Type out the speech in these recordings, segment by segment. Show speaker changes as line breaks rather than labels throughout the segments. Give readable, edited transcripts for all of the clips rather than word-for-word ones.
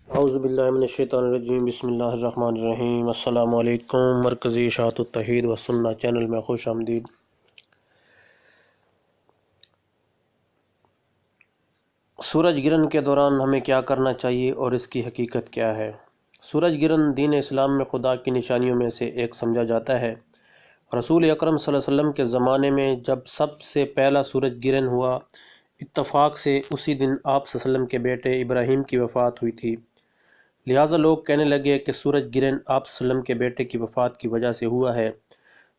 اعوذ باللہ من الشیطان الرجیم، بسم اللہ الرحمن الرحیم۔ السلام علیکم، مرکزی اشاعت التوحید و سنہ چینل میں خوش آمدید۔ سورج گرہن کے دوران ہمیں کیا کرنا چاہیے اور اس کی حقیقت کیا ہے؟ سورج گرہن دین اسلام میں خدا کی نشانیوں میں سے ایک سمجھا جاتا ہے۔ رسول اکرم صلی اللہ علیہ وسلم کے زمانے میں جب سب سے پہلا سورج گرہن ہوا، اتفاق سے اسی دن آپ صلی اللہ علیہ وسلم کے بیٹے ابراہیم کی وفات ہوئی تھی۔ لہٰذا لوگ کہنے لگے کہ سورج گرہن آپ صلی اللہ علیہ وسلم کے بیٹے کی وفات کی وجہ سے ہوا ہے۔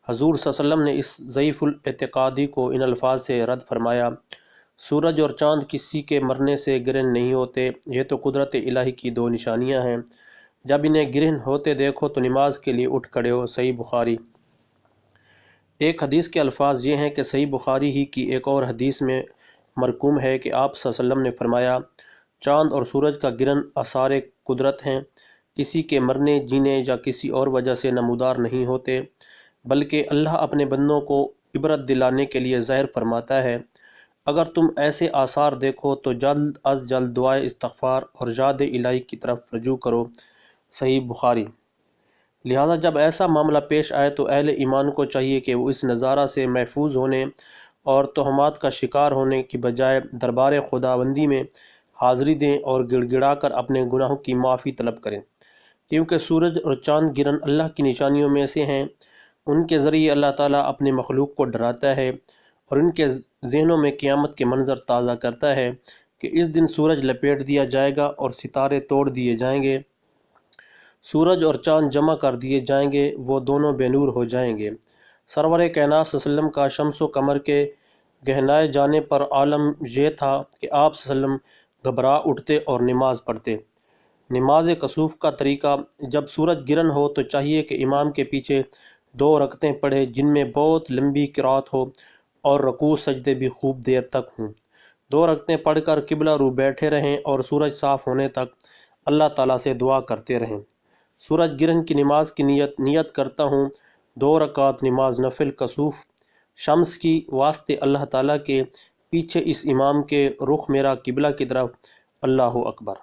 حضور صلی اللہ علیہ وسلم نے اس ضعیف الاعتقادی کو ان الفاظ سے رد فرمایا: سورج اور چاند کسی کے مرنے سے گرہن نہیں ہوتے، یہ تو قدرت الہی کی دو نشانیاں ہیں، جب انہیں گرہن ہوتے دیکھو تو نماز کے لیے اٹھ کھڑے ہو۔ صحیح بخاری۔ ایک حدیث کے الفاظ یہ ہیں کہ صحیح بخاری ہی کی ایک اور حدیث میں مرقوم ہے کہ آپ صلی اللہ علیہ وسلم نے فرمایا: چاند اور سورج کا گرہن آثار قدرت ہیں، کسی کے مرنے جینے یا کسی اور وجہ سے نمودار نہیں ہوتے، بلکہ اللہ اپنے بندوں کو عبرت دلانے کے لیے ظاہر فرماتا ہے۔ اگر تم ایسے آثار دیکھو تو جلد از جلد دعائے استغفار اور یاد الہی کی طرف رجوع کرو۔ صحیح بخاری۔ لہذا جب ایسا معاملہ پیش آئے تو اہل ایمان کو چاہیے کہ وہ اس نظارہ سے محفوظ ہونے اور تہمات کا شکار ہونے کی بجائے دربار خداوندی میں حاضری دیں اور گڑ گڑا کر اپنے گناہوں کی معافی طلب کریں، کیونکہ سورج اور چاند گرہن اللہ کی نشانیوں میں سے ہیں۔ ان کے ذریعے اللہ تعالیٰ اپنے مخلوق کو ڈراتا ہے اور ان کے ذہنوں میں قیامت کے منظر تازہ کرتا ہے کہ اس دن سورج لپیٹ دیا جائے گا اور ستارے توڑ دیے جائیں گے، سورج اور چاند جمع کر دیے جائیں گے، وہ دونوں بے نور ہو جائیں گے۔ سرور کائنات صلی اللہ علیہ وسلم کا شمس و قمر کے گہنائے جانے پر عالم یہ تھا کہ آپ صلی اللہ علیہ وسلم گھبرا اٹھتے اور نماز پڑھتے۔ نماز کسوف کا طریقہ: جب سورج گرہن ہو تو چاہیے کہ امام کے پیچھے 2 رکعتیں پڑھے جن میں بہت لمبی قرات ہو اور رکوع سجدے بھی خوب دیر تک ہوں۔ 2 رکعتیں پڑھ کر قبلہ رو بیٹھے رہیں اور سورج صاف ہونے تک اللہ تعالیٰ سے دعا کرتے رہیں۔ سورج گرہن کی نماز کی نیت کرتا ہوں 2 رکعت نماز نفل کسوف شمس کی، واسطے اللہ تعالیٰ کے، پیچھے اس امام کے، رخ میرا قبلہ کی طرف، اللہ اکبر۔